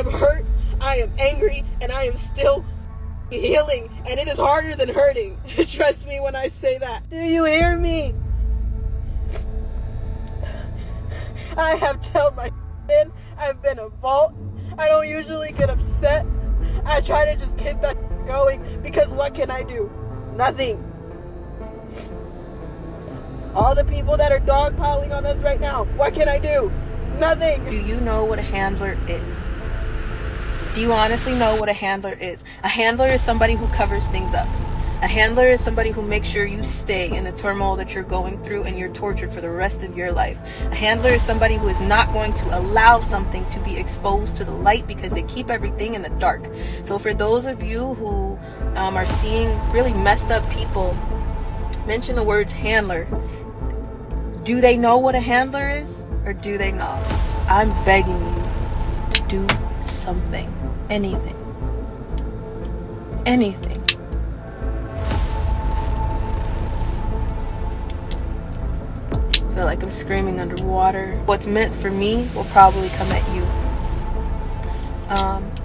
am hurt, I am angry, and I am still healing, and it is harder than hurting. Trust me when I say that. Do you hear me? I have told my in. I've been a vault. I don't usually get upset. I try to just keep that going because what can I do? Nothing. All the people that are dogpiling on us right now, what can I do? Nothing. Do you know what a handler is? Do you honestly know what a handler is? A handler is somebody who covers things up. A handler is somebody who makes sure you stay in the turmoil that you're going through and you're tortured for the rest of your life. A handler is somebody who is not going to allow something to be exposed to the light because they keep everything in the dark. So for those of you who are seeing really messed up people, mention the words handler. Do they know what a handler is or do they not? I'm begging you to do something. Anything. Anything. I feel like I'm screaming underwater. What's meant for me will probably come at you.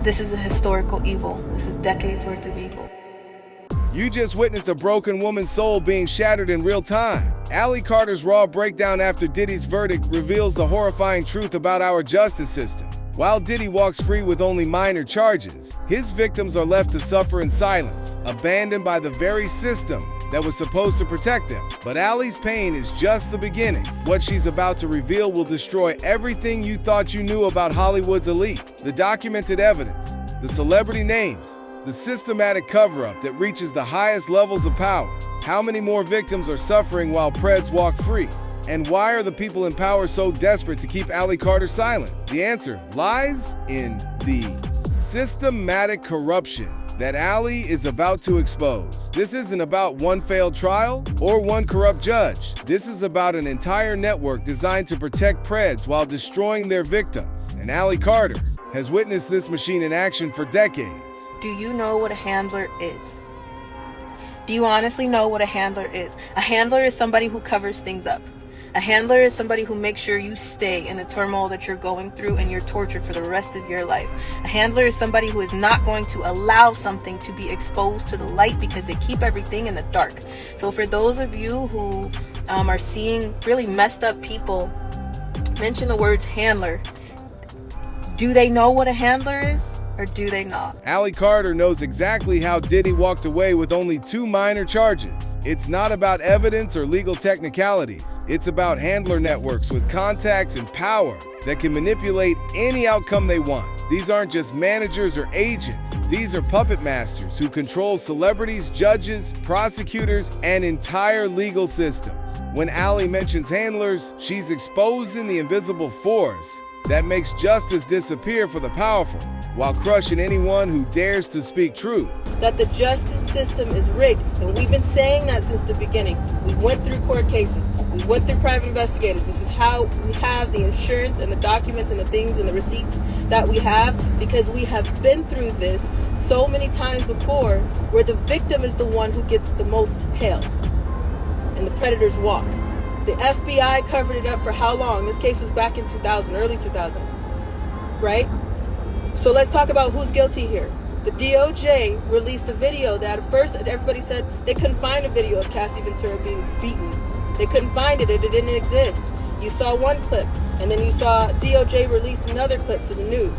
This is a historical evil. This is decades worth of evil. You just witnessed a broken woman's soul being shattered in real time. Allie Carter's raw breakdown after Diddy's verdict reveals the horrifying truth about our justice system. While Diddy walks free with only minor charges, his victims are left to suffer in silence, abandoned by the very system that was supposed to protect them. But Allie's pain is just the beginning. What she's about to reveal will destroy everything you thought you knew about Hollywood's elite. The documented evidence, the celebrity names, the systematic cover-up that reaches the highest levels of power. How many more victims are suffering while preds walk free? And why are the people in power so desperate to keep Allie Carter silent? The answer lies in the systematic corruption that Allie is about to expose. This isn't about one failed trial or one corrupt judge. This is about an entire network designed to protect preds while destroying their victims. And Allie Carter has witnessed this machine in action for decades. Do you know what a handler is? Do you honestly know what a handler is? A handler is somebody who covers things up. A handler is somebody who makes sure you stay in the turmoil that you're going through and you're tortured for the rest of your life. A handler is somebody who is not going to allow something to be exposed to the light because they keep everything in the dark. So for those of you who are seeing really messed up people, mention the words handler. Do they know what a handler is? Or do they not? Allie Carter knows exactly how Diddy walked away with only 2 minor charges. It's not about evidence or legal technicalities. It's about handler networks with contacts and power that can manipulate any outcome they want. These aren't just managers or agents. These are puppet masters who control celebrities, judges, prosecutors, and entire legal systems. When Allie mentions handlers, she's exposing the invisible force that makes justice disappear for the powerful, while crushing anyone who dares to speak truth. That the justice system is rigged, and we've been saying that since the beginning. We went through court cases. We went through private investigators. This is how we have the insurance and the documents and the things and the receipts that we have, because we have been through this so many times before, where the victim is the one who gets the most hell and the predators walk. The FBI covered it up for how long? This case was back in 2000, early 2000, right? So let's talk about who's guilty here. The DOJ released a video that at first everybody said they couldn't find a video of Cassie Ventura being beaten. They couldn't find it. It didn't exist. You saw one clip, and then you saw DOJ release another clip to the news.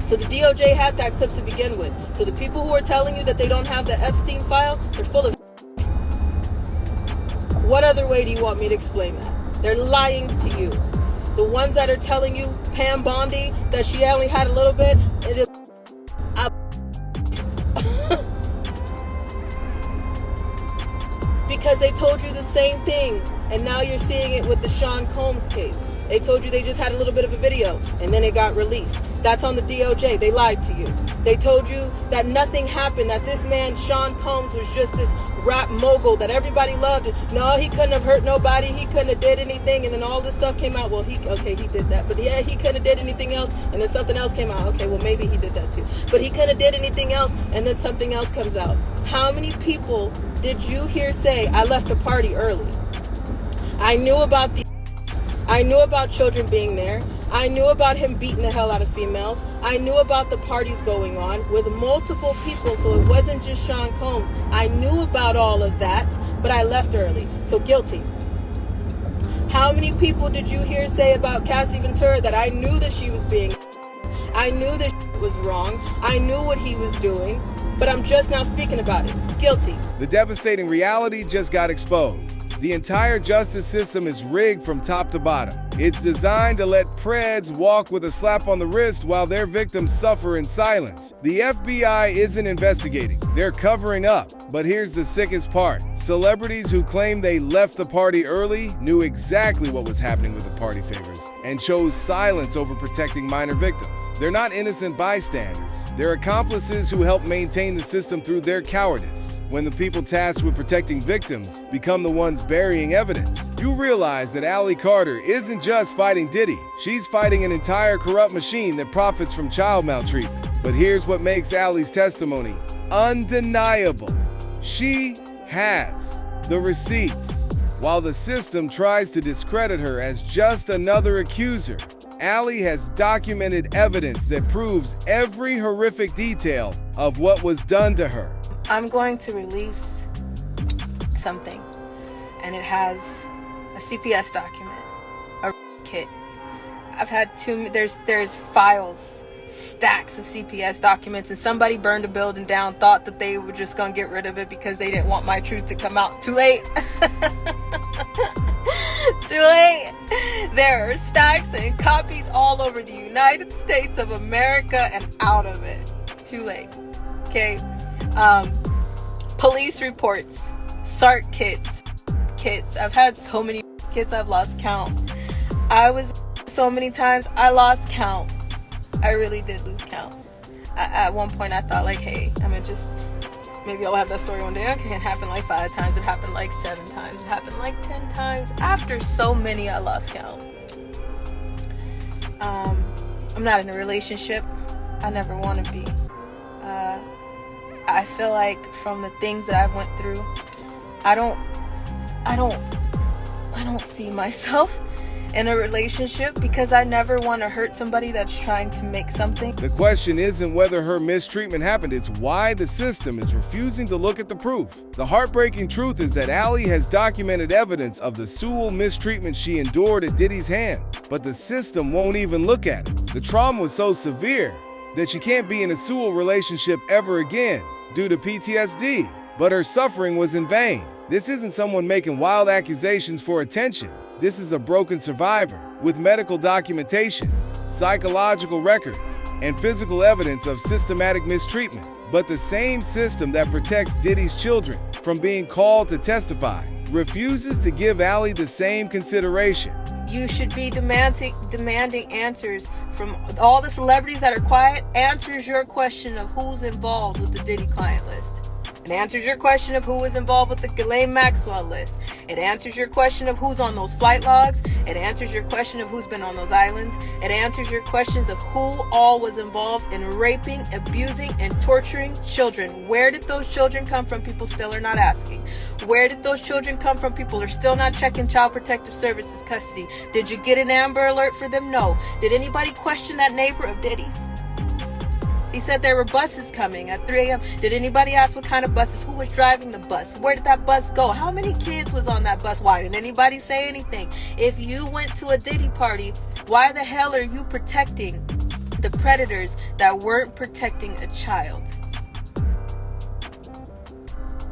So the DOJ had that clip to begin with. So the people who are telling you that they don't have the Epstein file, they're full of. What other way do you want me to explain that? They're lying to you. The ones that are telling you, Pam Bondi, that she only had a little bit, it is because they told you the same thing, and now you're seeing it with the Sean Combs case. They told you they just had a little bit of a video, and then it got released. That's on the DOJ. They lied to you. They told you that nothing happened, that this man, Sean Combs, was just this rap mogul that everybody loved. No, he couldn't have hurt nobody. He couldn't have did anything. And then all this stuff came out. Well, he did that. But yeah, he couldn't have did anything else. And then something else came out. Okay, well, maybe he did that too. But he couldn't have did anything else. And then something else comes out. How many people did you hear say, I left a party early? I knew about children being there. I knew about him beating the hell out of females. I knew about the parties going on with multiple people, so it wasn't just Sean Combs. I knew about all of that, but I left early. So guilty. How many people did you hear say about Cassie Ventura that I knew that she was being... I knew that was wrong. I knew what he was doing, but I'm just now speaking about it. Guilty. The devastating reality just got exposed. The entire justice system is rigged from top to bottom. It's designed to let preds walk with a slap on the wrist while their victims suffer in silence. The FBI isn't investigating, they're covering up. But here's the sickest part. Celebrities who claim they left the party early knew exactly what was happening with the party favors and chose silence over protecting minor victims. They're not innocent bystanders. They're accomplices who help maintain the system through their cowardice. When the people tasked with protecting victims become the ones burying evidence, you realize that Allie Carter isn't just fighting Diddy. She's fighting an entire corrupt machine that profits from child maltreatment. But here's what makes Allie's testimony undeniable. She has the receipts. While the system tries to discredit her as just another accuser, Allie has documented evidence that proves every horrific detail of what was done to her. I'm going to release something, and it has a CPS document, a kit. I've had there's files, stacks of CPS documents, and somebody burned a building down, thought that they were just gonna get rid of it because they didn't want my truth to come out. Too late. Too late. There are stacks and copies all over the United States of America and out of it. Too late. Okay. Police reports, SART kits. I've had so many kits, I've lost count. So many times I lost count. I really did lose count. At one point I thought like, hey, maybe I'll have that story one day. Okay, it happened like 5 times. It happened like 7 times. It happened like 10 times. After so many, I lost count. I'm not in a relationship. I never want to be. I feel like from the things that I've went through, I don't see myself in a relationship because I never want to hurt somebody that's trying to make something. The question isn't whether her mistreatment happened, it's why the system is refusing to look at the proof. The heartbreaking truth is that Allie has documented evidence of the Sewell mistreatment she endured at Diddy's hands, but the system won't even look at it. The trauma was so severe that she can't be in a Sewell relationship ever again due to PTSD, but her suffering was in vain. This isn't someone making wild accusations for attention. This is a broken survivor with medical documentation, psychological records, and physical evidence of systematic mistreatment. But the same system that protects Diddy's children from being called to testify refuses to give Allie the same consideration. You should be demanding answers from all the celebrities that are quiet. Answers your question of who's involved with the Diddy client list. It answers your question of who was involved with the Ghislaine Maxwell list. It answers your question of who's on those flight logs. It answers your question of who's been on those islands. It answers your questions of who all was involved in raping, abusing, and torturing children. Where did those children come from? People still are not asking. Where did those children come from? People are still not checking Child Protective Services custody. Did you get an Amber Alert for them? No. Did anybody question that neighbor of Diddy's? He said there were buses coming at 3 a.m. Did anybody ask what kind of buses? Who was driving the bus? Where did that bus go? How many kids was on that bus? Why didn't anybody say anything? If you went to a Diddy party, why the hell are you protecting the predators that weren't protecting a child?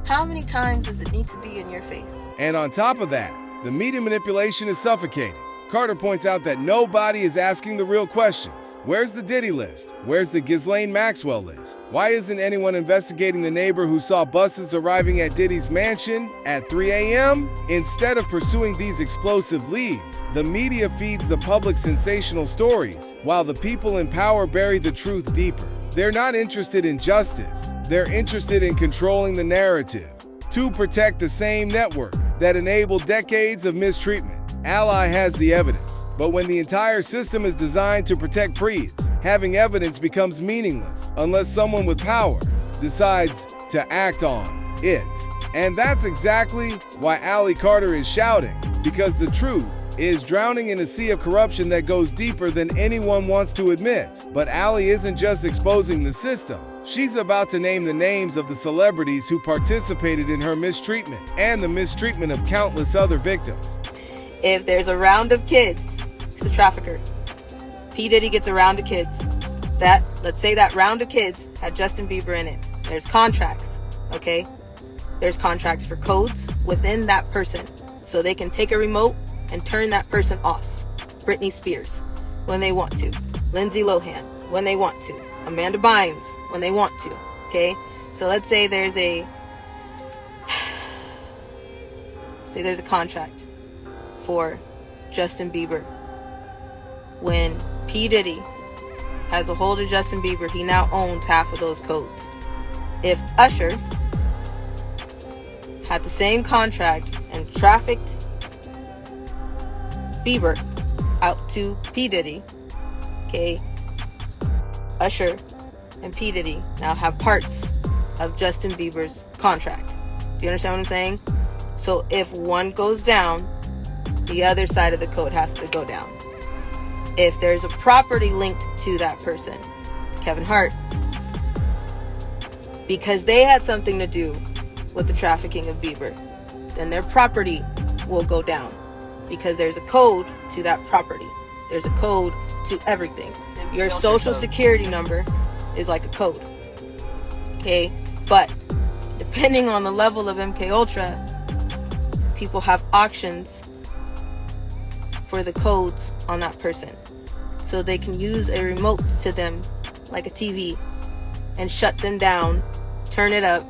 How many times does it need to be in your face? And on top of that, the media manipulation is suffocating. Carter points out that nobody is asking the real questions. Where's the Diddy list? Where's the Ghislaine Maxwell list? Why isn't anyone investigating the neighbor who saw buses arriving at Diddy's mansion at 3 a.m.? Instead of pursuing these explosive leads, the media feeds the public sensational stories, while the people in power bury the truth deeper. They're not interested in justice. They're interested in controlling the narrative to protect the same network that enabled decades of mistreatment. Ally has the evidence, but when the entire system is designed to protect preds, having evidence becomes meaningless unless someone with power decides to act on it. And that's exactly why Allie Carter is shouting, because the truth is drowning in a sea of corruption that goes deeper than anyone wants to admit. But Allie isn't just exposing the system. She's about to name the names of the celebrities who participated in her mistreatment and the mistreatment of countless other victims. If there's a round of kids, it's the trafficker. P. Diddy gets a round of kids. Let's say that round of kids had Justin Bieber in it. There's contracts, okay? There's contracts for codes within that person. So they can take a remote and turn that person off. Britney Spears, when they want to. Lindsay Lohan, when they want to. Amanda Bynes, when they want to, okay? So let's say there's a contract for Justin Bieber. When P. Diddy has a hold of Justin Bieber, he now owns half of those codes. If Usher had the same contract and trafficked Bieber out to P. Diddy, okay, Usher and P. Diddy now have parts of Justin Bieber's contract. Do you understand what I'm saying? So if one goes down, the other side of the code has to go down. If there's a property linked to that person, Kevin Hart, because they had something to do with the trafficking of Bieber, then their property will go down because there's a code to that property. There's a code to everything. Your social security number is like a code. Okay? But depending on the level of MK Ultra, people have auctions for the codes on that person. So they can use a remote to them like a TV and shut them down, turn it up,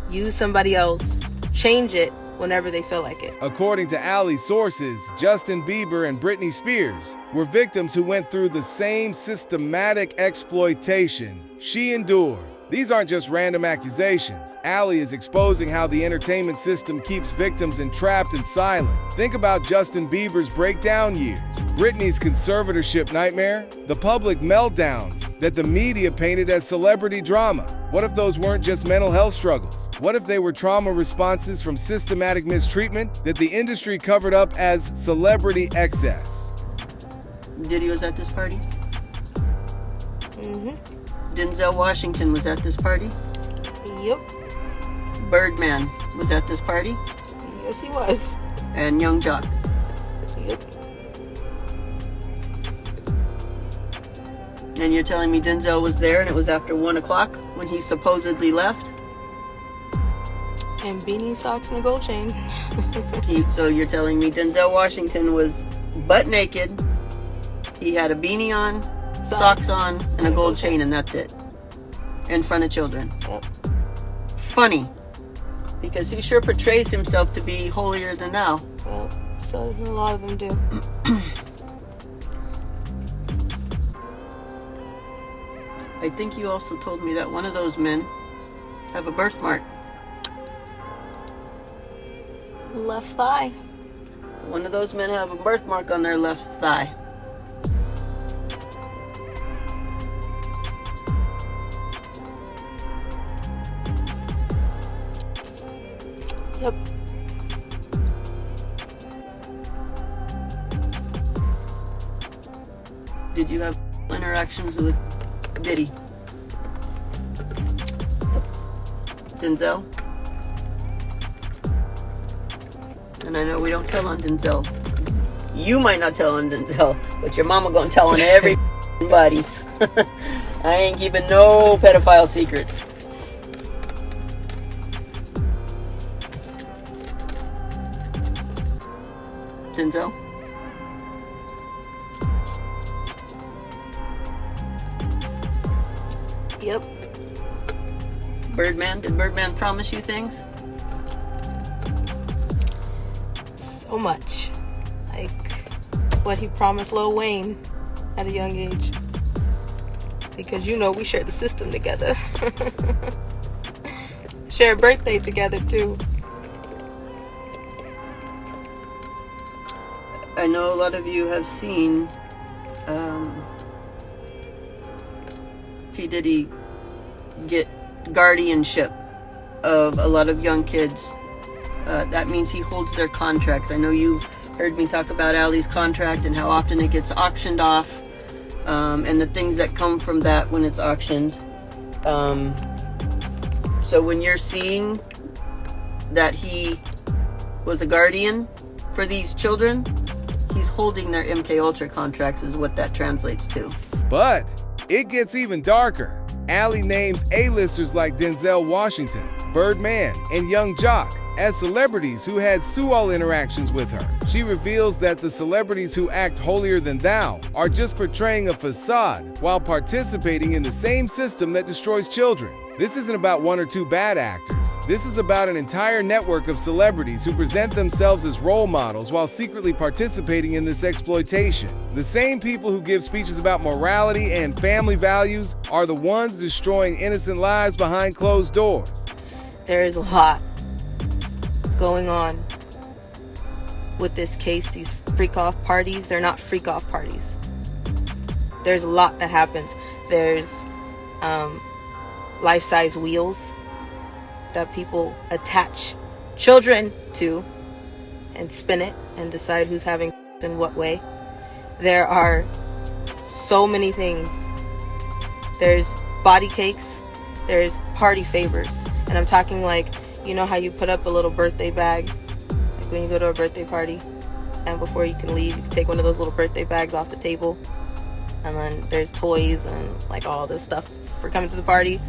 use somebody else, change it whenever they feel like it. According to Allie's sources, Justin Bieber and Britney Spears were victims who went through the same systematic exploitation she endured. These aren't just random accusations. Allie is exposing how the entertainment system keeps victims entrapped and silent. Think about Justin Bieber's breakdown years, Britney's conservatorship nightmare, the public meltdowns that the media painted as celebrity drama. What if those weren't just mental health struggles? What if they were trauma responses from systematic mistreatment that the industry covered up as celebrity excess? Diddy was at this party? Mm-hmm. Denzel Washington was at this party? Yep. Birdman was at this party? Yes, he was. And Young Jock? Yep. And you're telling me Denzel was there and it was after 1 o'clock when he supposedly left? And beanie, socks, and a gold chain. So you're telling me Denzel Washington was butt naked, he had a beanie on, socks on, and a gold chain, and that's it. In front of children. Yep. Funny. Because he sure portrays himself to be holier than thou. Yep. So a lot of them do. I think you also told me that one of those men have a birthmark. Left thigh. One of those men have a birthmark on their left thigh. Yep. Did you have interactions with Diddy? Denzel? And I know we don't tell on Denzel. You might not tell on Denzel, but your mama gonna tell on everybody. I ain't keeping no pedophile secrets. Denzel? Yep. Birdman? Did Birdman promise you things? So much. Like what he promised Lil Wayne at a young age. Because you know we share the system together. Share a birthday together too. I know a lot of you have seen P. Diddy get guardianship of a lot of young kids. That means he holds their contracts. I know you've heard me talk about Ali's contract and how often it gets auctioned off, and the things that come from that when it's auctioned. So when you're seeing that he was a guardian for these children, he's holding their MK Ultra contracts is what that translates to. But it gets even darker. Ali names A-listers like Denzel Washington, Birdman, and Young Jock as celebrities who had Sue-all interactions with her. She reveals that the celebrities who act holier than thou are just portraying a facade while participating in the same system that destroys children. This isn't about one or two bad actors. This is about an entire network of celebrities who present themselves as role models while secretly participating in this exploitation. The same people who give speeches about morality and family values are the ones destroying innocent lives behind closed doors. There is a lot going on with this case. These freak-off parties, they're not freak-off parties. There's a lot that happens. There's life-size wheels that people attach children to and spin it and decide who's having in what way. There are so many things. There's body cakes, there's party favors, and I'm talking like, you know how you put up a little birthday bag, like when you go to a birthday party, and before you can leave, you can take one of those little birthday bags off the table, and then there's toys and like all this stuff for coming to the party.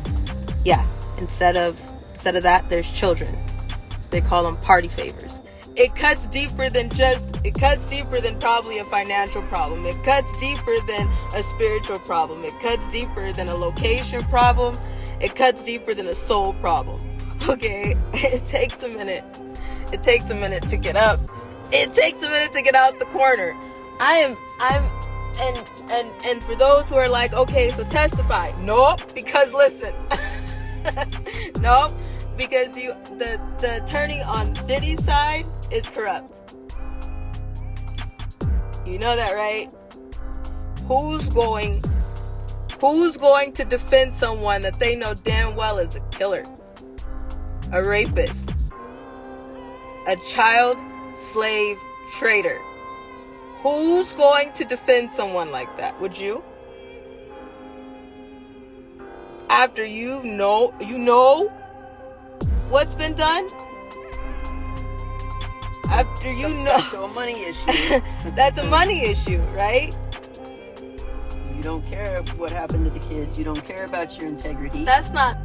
Yeah, instead of that, there's children. They call them party favors. It cuts deeper than probably a financial problem. It cuts deeper than a spiritual problem. It cuts deeper than a location problem. It cuts deeper than a soul problem. Okay, it takes a minute. It takes a minute to get up. It takes a minute to get out the corner. And for those who are like, okay, so testify. Nope, because listen. Nope, because the attorney on Diddy's side is corrupt. You know that, right? Who's going to defend someone that they know damn well is a killer, a rapist, a child slave trader? Who's going to defend someone like that? Would you? After you know what's been done? After you know. That's a money issue. That's a money issue, right? You don't care what happened to the kids. You don't care about your integrity. That's not.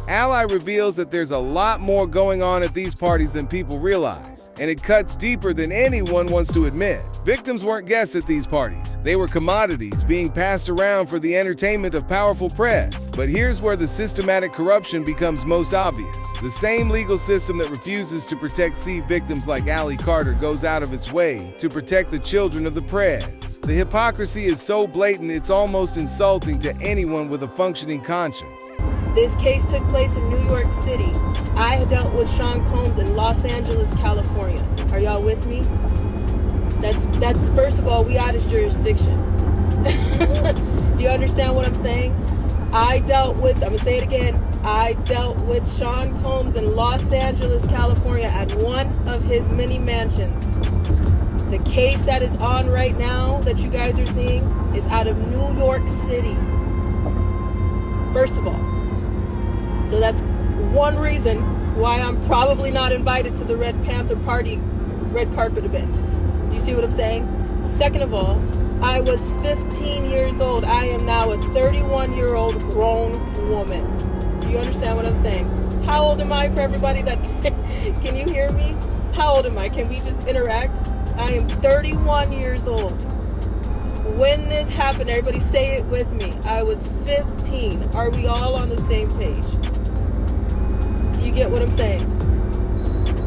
Ali reveals that there's a lot more going on at these parties than people realize, and it cuts deeper than anyone wants to admit. Victims weren't guests at these parties. They were commodities being passed around for the entertainment of powerful preds. But here's where the systematic corruption becomes most obvious. The same legal system that refuses to protect victims like Ali Carter goes out of its way to protect the children of the preds. The hypocrisy is so blatant it's almost insulting to anyone with a functioning conscience. This case took place in New York City. I had dealt with Sean Combs in Los Angeles, California. Are y'all with me? That's first of all, we out of jurisdiction. Do you understand what I'm saying? I'm gonna say it again. I dealt with Sean Combs in Los Angeles, California at one of his many mansions. The case that is on right now that you guys are seeing is out of New York City. First of all. So that's one reason why I'm probably not invited to the Red Panther Party red carpet event. Do you see what I'm saying? Second of all, I was 15 years old. I am now a 31-year-old grown woman. Do you understand what I'm saying? How old am I for everybody that can you hear me? How old am I? Can we just interact? I am 31 years old. When this happened, everybody say it with me. I was 15. Are we all on the same page? You get what I'm saying?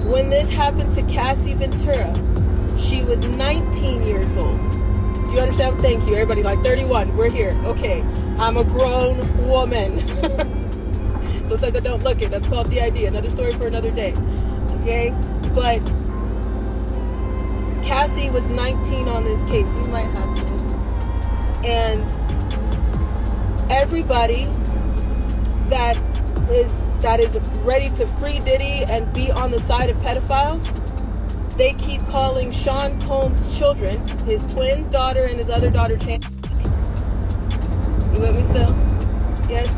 When this happened to Cassie Ventura, she was 19 years old. Do you understand? Thank you. Everybody like 31. We're here. Okay. I'm a grown woman. Sometimes I don't look it. That's called DID. Another story for another day. Okay? But Cassie was 19 on this case. You might have to. And everybody that is ready to free Diddy and be on the side of pedophiles, They keep calling Sean Combs' children, his twin daughter and his other daughter, You with me still? Yes?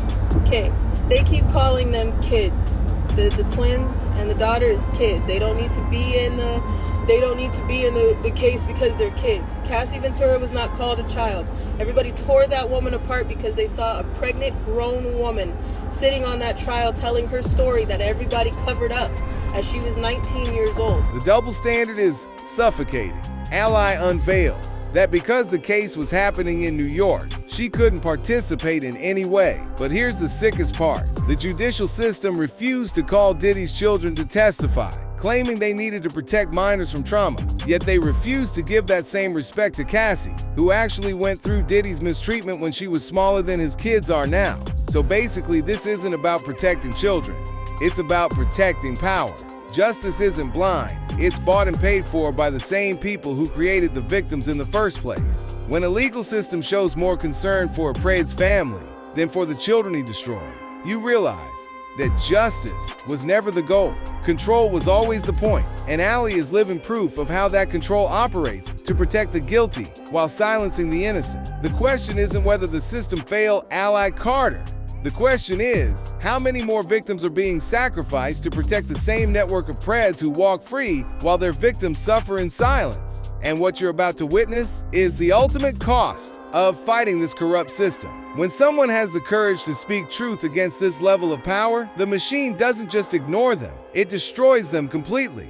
Okay. They keep calling them kids. The twins and the daughter is kids. They don't need to be in the case because they're kids. Cassie Ventura was not called a child. Everybody tore that woman apart because they saw a pregnant grown woman sitting on that trial telling her story that everybody covered up as she was 19 years old. The double standard is suffocating. Ally unveiled that because the case was happening in New York, she couldn't participate in any way. But here's the sickest part. The judicial system refused to call Diddy's children to testify, claiming they needed to protect minors from trauma. Yet they refused to give that same respect to Cassie, who actually went through Diddy's mistreatment when she was smaller than his kids are now. So basically, this isn't about protecting children. It's about protecting power. Justice isn't blind. It's bought and paid for by the same people who created the victims in the first place. When a legal system shows more concern for a preds family than for the children he destroyed, you realize that justice was never the goal. Control was always the point, and Allie is living proof of how that control operates to protect the guilty while silencing the innocent. The question isn't whether the system failed Ally Carter. The question is, how many more victims are being sacrificed to protect the same network of preds who walk free while their victims suffer in silence? And what you're about to witness is the ultimate cost of fighting this corrupt system. When someone has the courage to speak truth against this level of power, the machine doesn't just ignore them, it destroys them completely.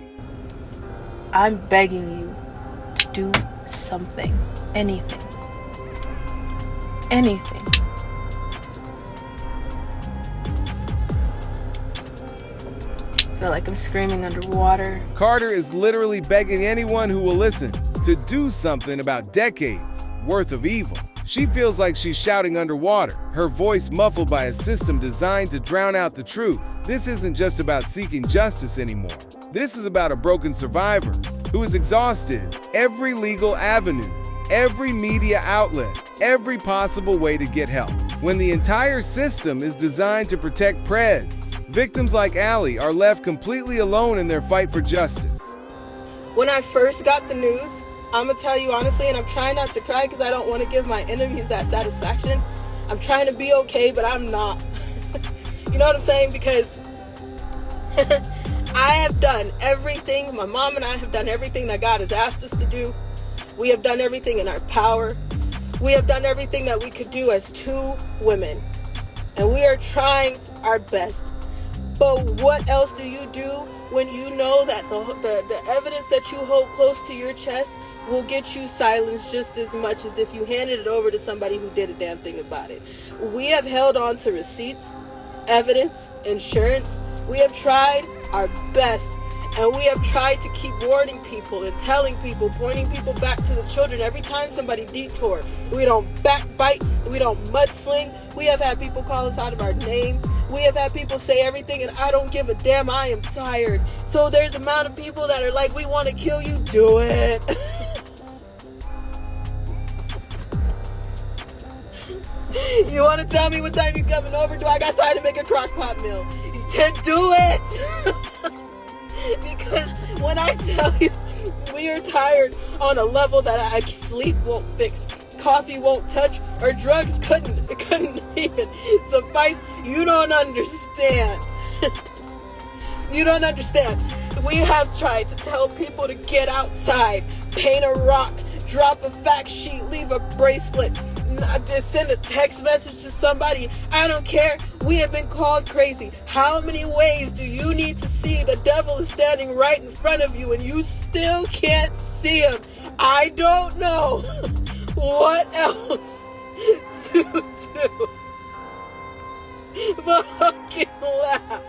I'm begging you to do something. Anything. Anything. I feel like I'm screaming underwater. Carter is literally begging anyone who will listen to do something about decades worth of evil. She feels like she's shouting underwater, her voice muffled by a system designed to drown out the truth. This isn't just about seeking justice anymore. This is about a broken survivor who has exhausted every legal avenue, every media outlet, every possible way to get help. When the entire system is designed to protect preds, victims like Allie are left completely alone in their fight for justice. When I first got the news, I'm gonna tell you honestly, and I'm trying not to cry because I don't want to give my enemies that satisfaction. I'm trying to be okay, but I'm not. You know what I'm saying? Because I have done everything, my mom and I have done everything that God has asked us to do. We have done everything in our power. We have done everything that we could do as two women. And we are trying our best. But what else do you do when you know that the evidence that you hold close to your chest will get you silenced just as much as if you handed it over to somebody who did a damn thing about it? We have held on to receipts, evidence, insurance. We have tried our best, and we have tried to keep warning people and telling people, pointing people back to the children every time somebody detour. We don't backbite, we don't mudsling. We have had people call us out of our name. We have had people say everything, and I don't give a damn, I am tired. So there's an amount of people that are like, we want to kill you, do it. You want to tell me what time you coming over? Do I got time to make a crock pot meal? You can't do it. Because when I tell you, we are tired on a level that sleep won't fix, coffee won't touch, or drugs couldn't even suffice. You don't understand. You don't understand. We have tried to tell people to get outside, paint a rock, drop a fact sheet, leave a bracelet, just send a text message to somebody. I don't care. We have been called crazy. How many ways do you need to see the devil is standing right in front of you and you still can't see him? I don't know what else to do but fucking laugh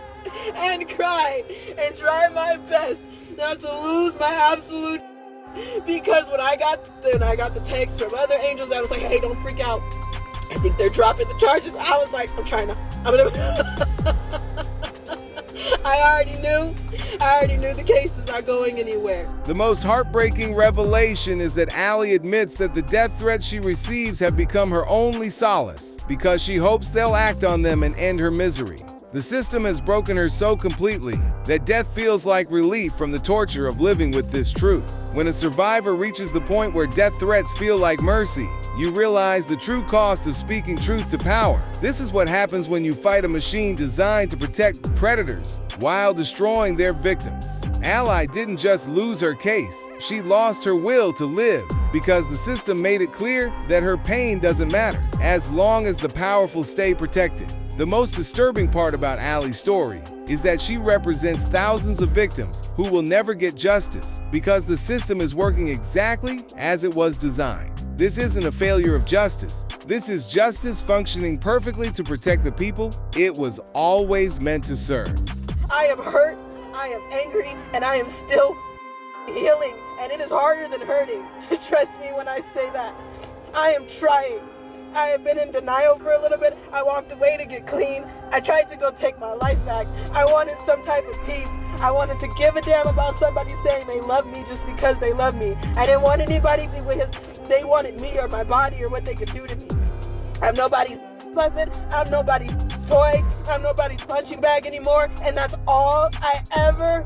and cry and try my best not to lose my absolute. Because when I got the text from other angels that was like, hey, don't freak out, I think they're dropping the charges, I was like, I'm gonna I already knew the case was not going anywhere. The most heartbreaking revelation is that Allie admits that the death threats she receives have become her only solace because she hopes they'll act on them and end her misery. The system has broken her so completely that death feels like relief from the torture of living with this truth. When a survivor reaches the point where death threats feel like mercy, you realize the true cost of speaking truth to power. This is what happens when you fight a machine designed to protect predators while destroying their victims. Ally didn't just lose her case, she lost her will to live because the system made it clear that her pain doesn't matter as long as the powerful stay protected. The most disturbing part about Allie's story is that she represents thousands of victims who will never get justice because the system is working exactly as it was designed. This isn't a failure of justice. This is justice functioning perfectly to protect the people it was always meant to serve. I am hurt, I am angry, and I am still healing. And it is harder than hurting. Trust me when I say that. I am trying. I have been in denial for a little bit. I walked away to get clean. I tried to go take my life back. I wanted some type of peace. I wanted to give a damn about somebody saying they love me just because they love me. I didn't want anybody because they wanted me or my body or what they could do to me. I'm nobody's puppet. I'm nobody's toy. I'm nobody's punching bag anymore. And that's all I ever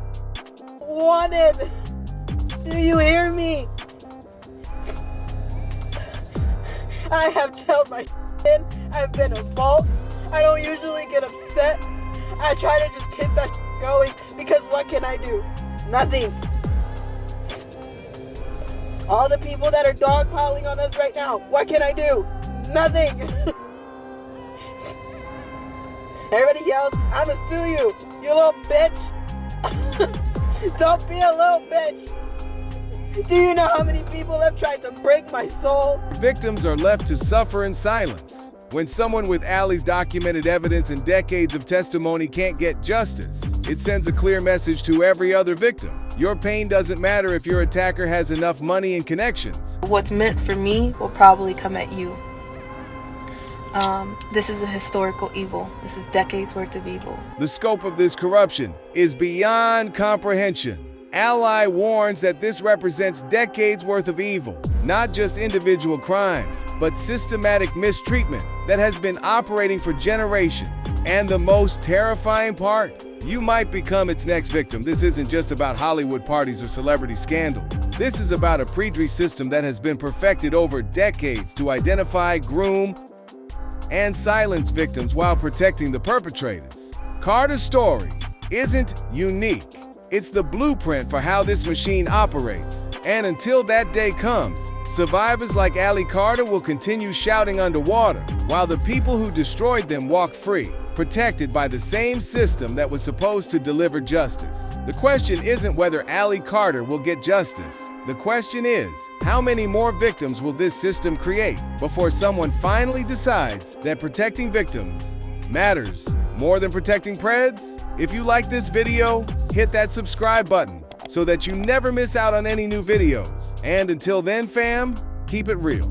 wanted. Do you hear me? I have held my in. I've been a fault. I don't usually get upset. I try to just keep that going because what can I do? Nothing. All the people that are dogpiling on us right now, what can I do? Nothing. Everybody yells, I'ma sue you, you little bitch. Don't be a little bitch. Do you know how many people have tried to break my soul? Victims are left to suffer in silence. When someone with Allie's documented evidence and decades of testimony can't get justice, it sends a clear message to every other victim. Your pain doesn't matter if your attacker has enough money and connections. What's meant for me will probably come at you. This is a historical evil. This is decades worth of evil. The scope of this corruption is beyond comprehension. Ally warns that this represents decades worth of evil, not just individual crimes, but systematic mistreatment that has been operating for generations. And the most terrifying part, you might become its next victim. This isn't just about Hollywood parties or celebrity scandals. This is about a predatory system that has been perfected over decades to identify, groom, and silence victims while protecting the perpetrators. Carter's story isn't unique. It's the blueprint for how this machine operates. And until that day comes, survivors like Allie Carter will continue shouting underwater, while the people who destroyed them walk free, protected by the same system that was supposed to deliver justice. The question isn't whether Allie Carter will get justice. The question is, how many more victims will this system create before someone finally decides that protecting victims matters more than protecting preds? If you like this video, hit that subscribe button so that you never miss out on any new videos. And until then, fam, keep it real.